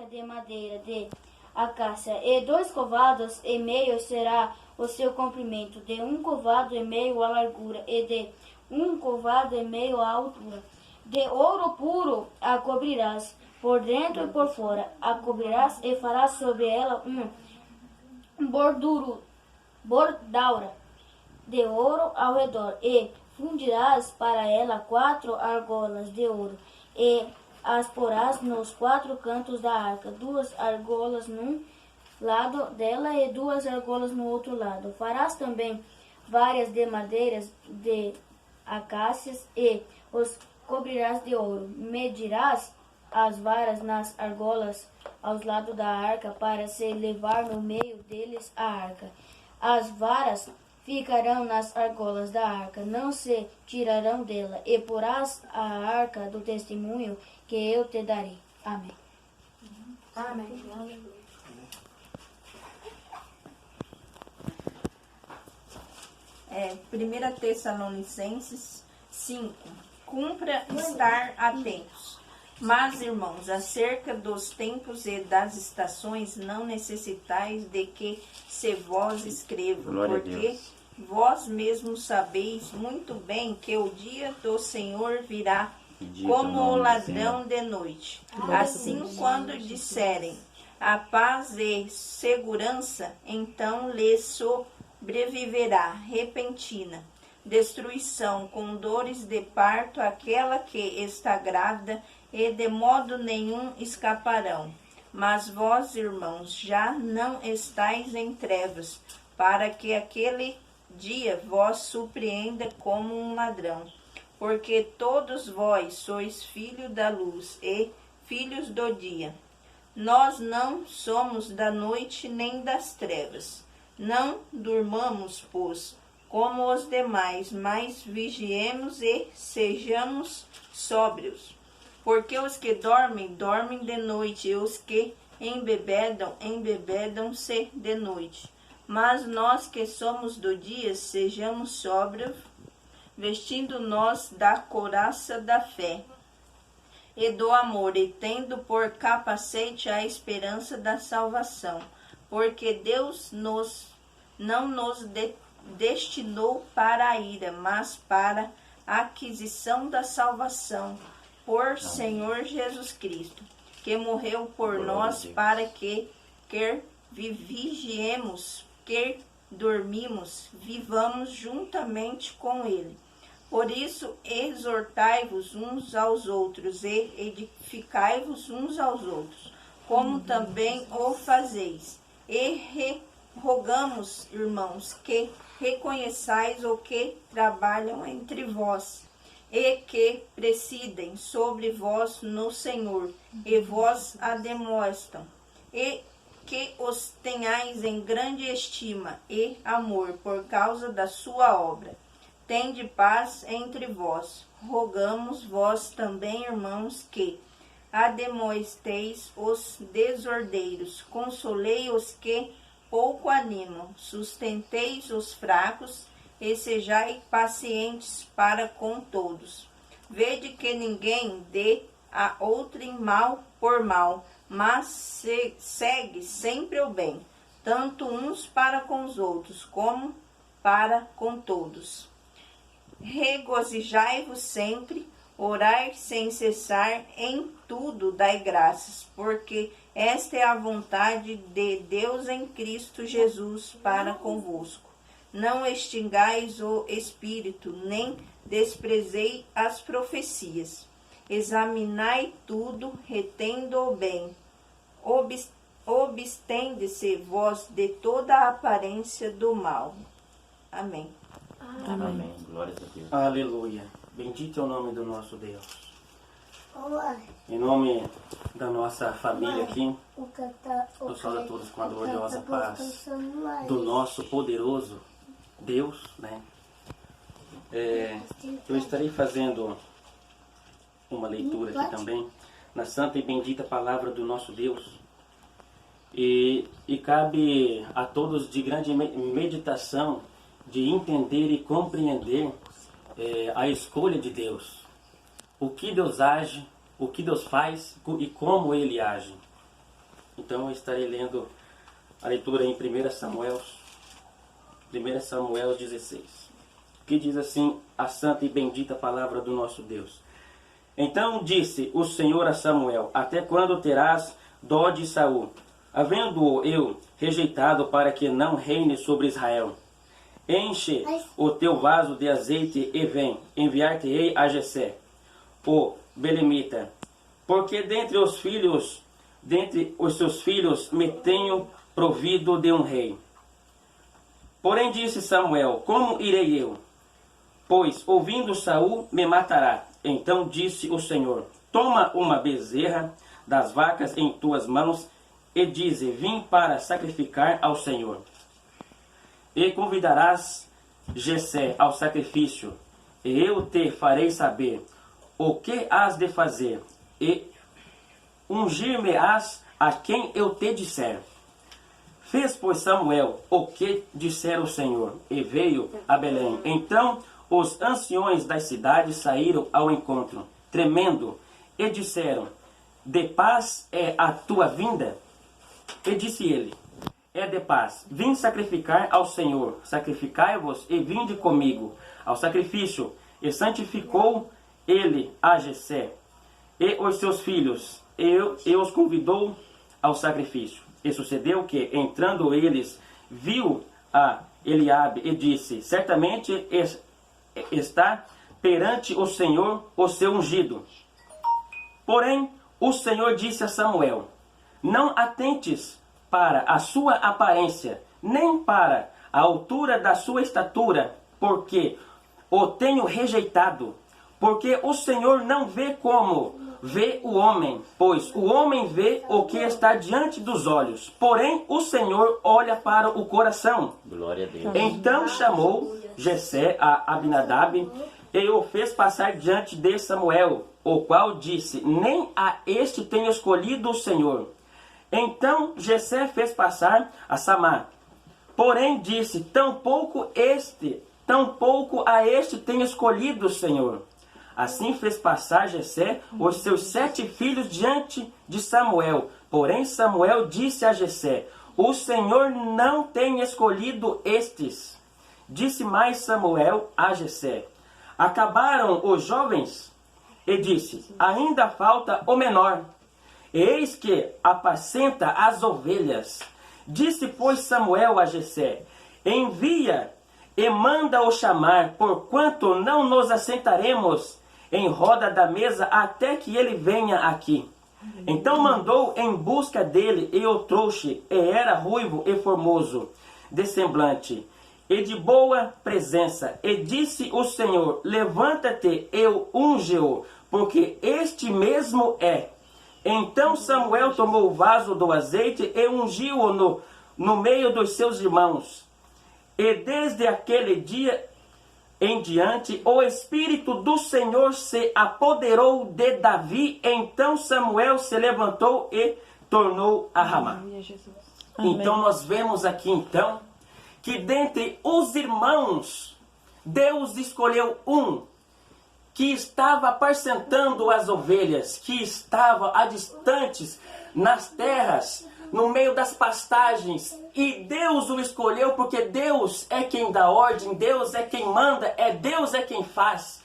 arca de madeira de acácia, e 2 covados e meio será o seu comprimento, de 1 covado e meio a largura, e de 1 covado e meio a altura. De ouro puro a cobrirás, por dentro e por fora, a cobrirás e farás sobre ela bordaura de ouro ao redor, e fundirás para ela 4 argolas de ouro, e as porás nos 4 cantos da arca, 2 argolas num lado dela e 2 argolas no outro lado. Farás também varas de madeiras de acácias e os cobrirás de ouro. Medirás as varas nas argolas aos lados da arca, para se levar no meio deles a arca. As varas ficarão nas argolas da arca, não se tirarão dela, e porás a arca do testemunho que eu te darei. Amém. Amém. 1 Tessalonicenses 5. Cumpra estar atentos. Mas, irmãos, acerca dos tempos e das estações, não necessitais de que se vos escreva, porque vós mesmos sabeis muito bem que o dia do Senhor virá como o ladrão de noite. Assim, quando disserem a paz e segurança, então lhes sobreviverá repentina destruição, com dores de parto, aquela que está grávida, e de modo nenhum escaparão. Mas vós, irmãos, já não estáis em trevas, para que aquele dia vos surpreenda como um ladrão. Porque todos vós sois filhos da luz e filhos do dia. Nós não somos da noite nem das trevas. Não durmamos, pois, como os demais, mas vigiemos e sejamos sóbrios. Porque os que dormem, dormem de noite, e os que embebedam, embebedam-se de noite. Mas nós que somos do dia, sejamos sóbrios, vestindo-nos da couraça da fé e do amor, e tendo por capacete a esperança da salvação. Porque Deus não nos destinou para a ira, mas para a aquisição da salvação, por Senhor Jesus Cristo, que morreu por nós, para que, quer vigiemos, quer dormimos, vivamos juntamente com Ele. Por isso, exortai-vos uns aos outros e edificai-vos uns aos outros, como também o fazeis. E rogamos, irmãos, que reconheçais o que trabalham entre vós, e que presidem sobre vós no Senhor, e vos ademoestam, e que os tenhais em grande estima e amor por causa da sua obra. Tende paz entre vós. Rogamos vós também, irmãos, que ademoesteis os desordeiros, consolei os que pouco animam, sustenteis os fracos e sejai pacientes para com todos. Vede que ninguém dê a outrem mal por mal, mas segue sempre o bem, tanto uns para com os outros, como para com todos. Regozijai-vos sempre, orai sem cessar, em tudo dai graças, porque esta é a vontade de Deus em Cristo Jesus para convosco. Não extingais o Espírito, nem desprezei as profecias. Examinai tudo, retendo o bem. Obstende-se vós de toda a aparência do mal. Amém. Amém. Glória a Deus. Aleluia. Bendito é o nome do nosso Deus. Em nome da nossa família aqui, eu saúdo a todos com a gloriosa paz do nosso poderoso Deus, né? Eu estarei fazendo uma leitura aqui também, na santa e bendita palavra do nosso Deus. E cabe a todos de grande meditação, de entender e compreender a escolha de Deus. O que Deus age, o que Deus faz e como Ele age. Então eu estarei lendo a leitura em 1 Samuel 16, que diz assim a santa e bendita palavra do nosso Deus. Então disse o Senhor a Samuel: até quando terás dó de Saul, havendo-o eu rejeitado para que não reine sobre Israel? Enche o teu vaso de azeite e vem, enviar-te-ei a Jessé, o belemita, porque dentre os seus filhos me tenho provido de um rei. Porém disse Samuel: como irei eu? Pois ouvindo Saul me matará. Então disse o Senhor: toma uma bezerra das vacas em tuas mãos e dize: vim para sacrificar ao Senhor. E convidarás Jessé ao sacrifício, e eu te farei saber o que has de fazer, e ungir-me-ás a quem eu te disser. Fez, pois, Samuel o que dissera o Senhor, e veio a Belém. Então os anciões das cidades saíram ao encontro, tremendo, e disseram: de paz é a tua vinda? E disse ele: é de paz. Vim sacrificar ao Senhor. Sacrificai-vos e vinde comigo ao sacrifício. E santificou ele a Jessé e os seus filhos, e os convidou ao sacrifício. E sucedeu que, entrando eles, viu a Eliabe e disse: certamente está perante o Senhor o seu ungido. Porém, o Senhor disse a Samuel: não atentes para a sua aparência, nem para a altura da sua estatura, porque o tenho rejeitado. Porque o Senhor não vê como vê o homem, pois o homem vê o que está diante dos olhos, porém o Senhor olha para o coração. Glória a Deus. Então chamou Jessé a Abinadab e o fez passar diante de Samuel, o qual disse: nem a este tenho escolhido o Senhor. Então Jessé fez passar a Samá, porém disse: tampouco a este tenho escolhido o Senhor. Assim fez passar Jessé os seus 7 filhos diante de Samuel. Porém Samuel disse a Jessé: o Senhor não tem escolhido estes. Disse mais Samuel a Jessé: acabaram os jovens? E disse: ainda falta o menor. Eis que apacenta as ovelhas. Disse, pois, Samuel a Jessé: envia e manda-o chamar, porquanto não nos assentaremos em roda da mesa até que ele venha aqui. Então mandou em busca dele, e o trouxe, e era ruivo e formoso de semblante, e de boa presença. E disse o Senhor: levanta-te, eu unge-o, porque este mesmo é. Então Samuel tomou o vaso do azeite e ungiu-o no meio dos seus irmãos. E desde aquele dia em diante, o Espírito do Senhor se apoderou de Davi. Então Samuel se levantou e tornou a Ramá. Então nós vemos aqui então que dentre os irmãos, Deus escolheu um que estava apacentando as ovelhas, que estava a distantes nas terras, no meio das pastagens, e Deus o escolheu porque Deus é quem dá ordem, Deus é quem manda, Deus é quem faz,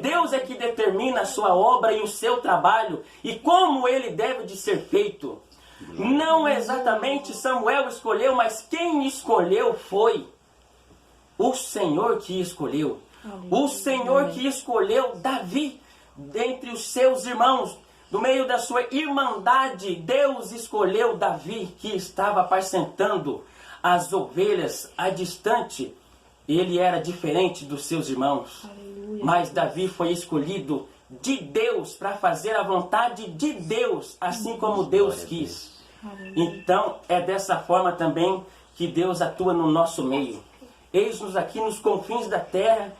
Deus é que determina a sua obra e o seu trabalho e como ele deve de ser feito. Não exatamente Samuel escolheu, mas quem escolheu foi o Senhor que escolheu. O Senhor que escolheu Davi dentre os seus irmãos. No meio da sua irmandade, Deus escolheu Davi, que estava apacentando as ovelhas a distante. Ele era diferente dos seus irmãos. Aleluia. Mas Davi foi escolhido de Deus para fazer a vontade de Deus, assim como Deus quis. Então, é dessa forma também que Deus atua no nosso meio. Eis-nos aqui nos confins da terra,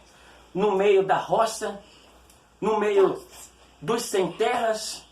no meio da roça, no meio dos sem terras,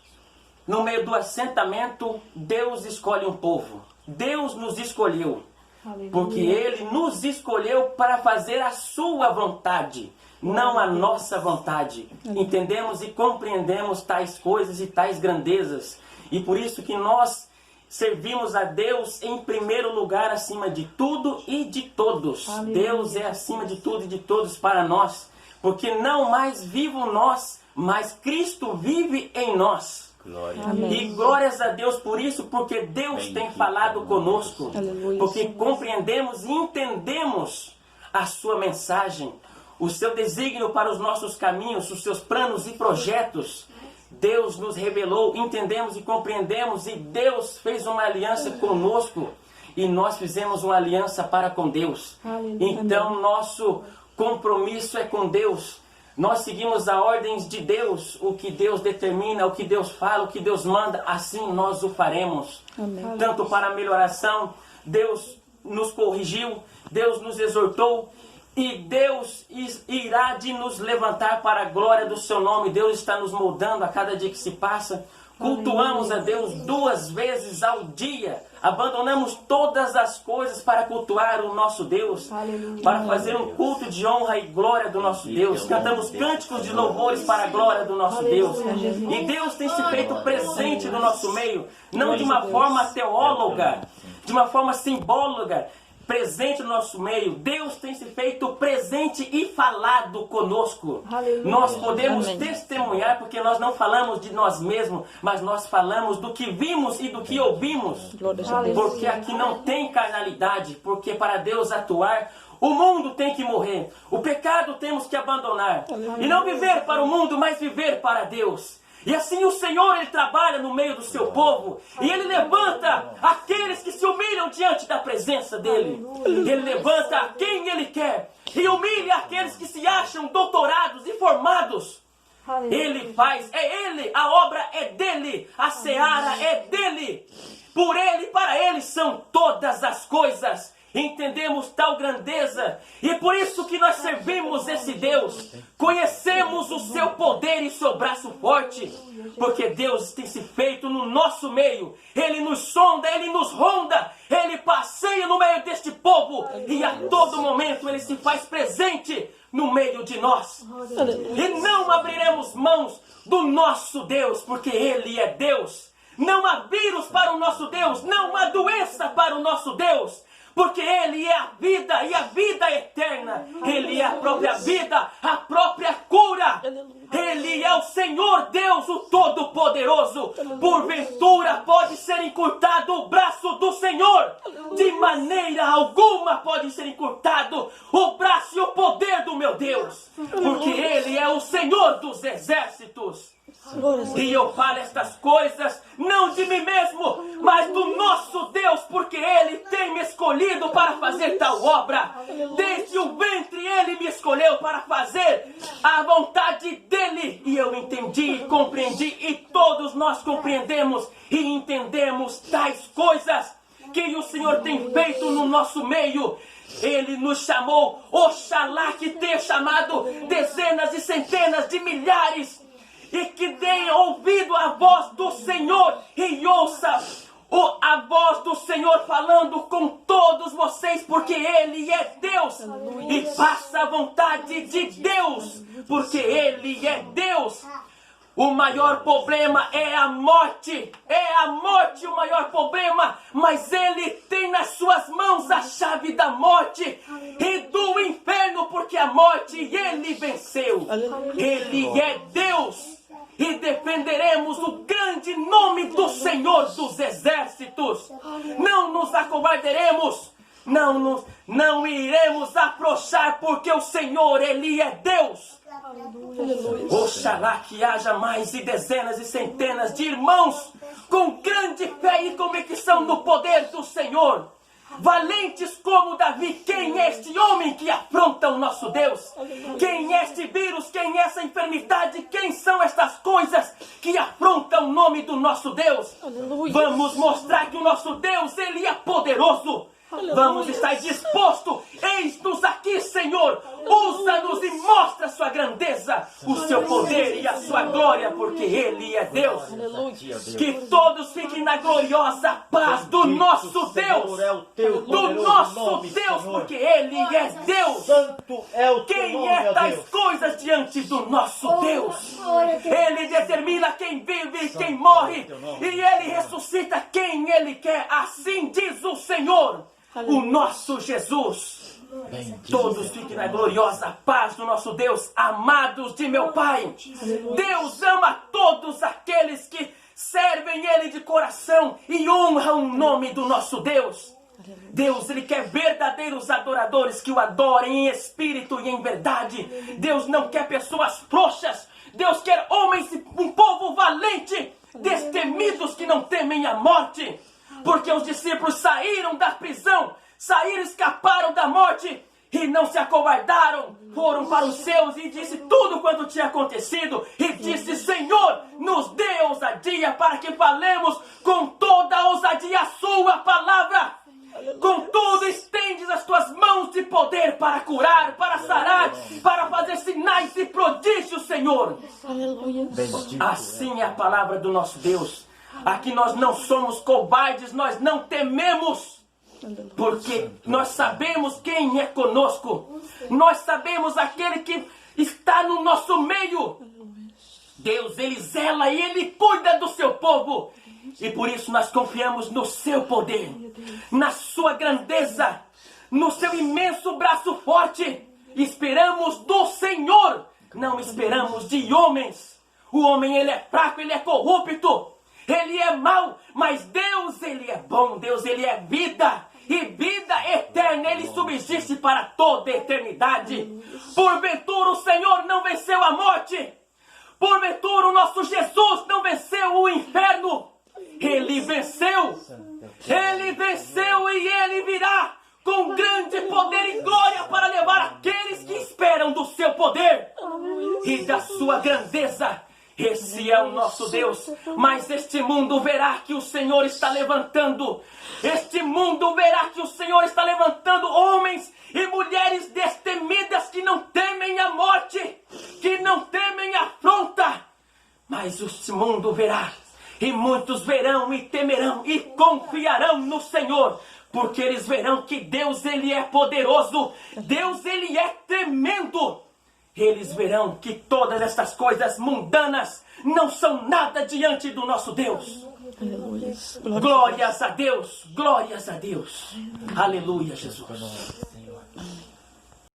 no meio do assentamento. Deus escolhe um povo. Deus nos escolheu. Aleluia. Porque Ele nos escolheu para fazer a sua vontade, não a nossa vontade. Entendemos e compreendemos tais coisas e tais grandezas. E por isso que nós servimos a Deus em primeiro lugar acima de tudo e de todos. Deus é acima de tudo e de todos para nós. Porque não mais vivo nós, mas Cristo vive em nós. Glória. E glórias a Deus por isso, porque Deus tem falado conosco. Porque compreendemos e entendemos a sua mensagem, o seu desígnio para os nossos caminhos, os seus planos e projetos. Deus nos revelou, entendemos e compreendemos, e Deus fez uma aliança conosco, e nós fizemos uma aliança para com Deus. Então nosso compromisso é com Deus. Nós seguimos as ordens de Deus, o que Deus determina, o que Deus fala, o que Deus manda, assim nós o faremos. Tanto para a melhoração, Deus nos corrigiu, Deus nos exortou, e Deus irá de nos levantar para a glória do seu nome. Deus está nos moldando a cada dia que se passa. Cultuamos a Deus 2 vezes ao dia. Abandonamos todas as coisas para cultuar o nosso Deus. Para fazer um culto de honra e glória do nosso Deus. Cantamos cânticos de louvores para a glória do nosso Deus. E Deus tem se feito presente no nosso meio. Não de uma forma teóloga, de uma forma simbólica, presente no nosso meio. Deus tem se feito presente e falado conosco. Nós podemos testemunhar, porque nós não falamos de nós mesmos, mas nós falamos do que vimos e do que ouvimos. Porque aqui não tem carnalidade, porque para Deus atuar, o mundo tem que morrer. O pecado temos que abandonar. E não viver para o mundo, mas viver para Deus. E assim o Senhor, Ele trabalha no meio do seu povo. E Ele levanta aqueles que se humilham diante da presença dEle. Ele levanta a quem Ele quer. E humilha aqueles que se acham doutorados e formados. Ele faz, é Ele, a obra é dEle. A seara é dEle. Por Ele e para Ele são todas as coisas. Entendemos tal grandeza, e por isso que nós servimos esse Deus. Conhecemos o seu poder e seu braço forte, porque Deus tem se feito no nosso meio. Ele nos sonda, Ele nos ronda, Ele passeia no meio deste povo, e a todo momento Ele se faz presente no meio de nós. E não abriremos mãos do nosso Deus, porque Ele é Deus. Não há vírus para o nosso Deus, não há doença para o nosso Deus. Porque Ele é a vida e a vida eterna. Ele é a própria vida, a própria cura. Ele é o Senhor Deus, o Todo-Poderoso. Porventura pode ser encurtado o braço do Senhor. De maneira alguma pode ser encurtado o braço e o poder do meu Deus. Porque Ele é o Senhor dos exércitos. E eu falo estas coisas não de mim mesmo, mas do nosso Deus, porque Ele tem me escolhido para fazer tal obra. Desde o ventre Ele me escolheu para fazer a vontade dEle. E eu entendi e compreendi, e todos nós compreendemos e entendemos tais coisas que o Senhor tem feito no nosso meio. Ele nos chamou, oxalá que tenha chamado dezenas e centenas de milhares, e que deem ouvido à voz do Senhor e ouça a voz do Senhor falando com todos vocês, porque Ele é Deus. E faça a vontade de Deus, porque Ele é Deus. O maior problema é a morte. É a morte o maior problema. Mas Ele tem nas suas mãos a chave da morte e do inferno, porque a morte Ele venceu. Ele é Deus. E defenderemos o grande nome do Senhor dos exércitos. Não nos acovardaremos. Não iremos afrouxar, porque o Senhor, Ele é Deus. Oxalá que haja mais de dezenas e centenas de irmãos com grande fé e convicção no poder do Senhor. Valentes como Davi. Quem é este homem que afronta o nosso Deus? Quem é este vírus? Quem é essa enfermidade? Quem são estas coisas que afrontam o nome do nosso Deus? Vamos mostrar que o nosso Deus, Ele é poderoso. Vamos estar dispostos. Eis-nos aqui, Senhor. Usa-nos e mostra a sua grandeza, o seu poder e a sua glória, porque Ele é Deus. Que todos fiquem na gloriosa paz do nosso Deus. Do nosso Deus, porque Ele é Deus. Quem é tais coisas diante do nosso Deus? Ele determina quem vive e quem morre. E Ele ressuscita quem Ele quer, assim diz o Senhor, o nosso Jesus. Todos fiquem na gloriosa paz do nosso Deus, amados de meu Pai. Deus ama todos aqueles que servem Ele de coração e honram o nome do nosso Deus. Deus, Ele quer verdadeiros adoradores que o adorem em espírito e em verdade. Deus não quer pessoas frouxas. Deus quer homens, um povo valente, destemidos que não temem a morte. Porque os discípulos saíram da prisão, escaparam da morte e não se acovardaram. Foram para os seus e disse tudo quanto tinha acontecido. E disse: Senhor, nos dê ousadia para que falemos com toda a ousadia a sua palavra. Contudo, estendes as tuas mãos de poder para curar, para sarar, para fazer sinais e prodígios, Senhor. Assim é a palavra do nosso Deus. Aqui nós não somos covardes, nós não tememos, porque nós sabemos quem é conosco. Nós sabemos aquele que está no nosso meio. Deus, Ele zela e Ele cuida do seu povo. E por isso nós confiamos no seu poder, na sua grandeza, no seu imenso braço forte. Esperamos do Senhor, não esperamos de homens. O homem, ele é fraco, ele é corrupto, ele é mau, mas Deus, Ele é bom. Deus, Ele é vida, e vida eterna. Ele subsiste para toda a eternidade. Porventura o Senhor não venceu a morte. Porventura o nosso Jesus não venceu o inferno. Ele venceu e Ele virá com grande poder e glória para levar aqueles que esperam do seu poder e da sua grandeza. Esse é o nosso Deus. Mas este mundo verá que o Senhor está levantando. Este mundo verá que o Senhor está levantando homens e mulheres destemidas que não temem a morte, que não temem a afronta. Mas este mundo verá, e muitos verão e temerão e confiarão no Senhor, porque eles verão que Deus, Ele é poderoso, Deus, Ele é tremendo. Eles verão que todas essas coisas mundanas não são nada diante do nosso Deus. Glórias a Deus, glórias a Deus. Aleluia, Jesus.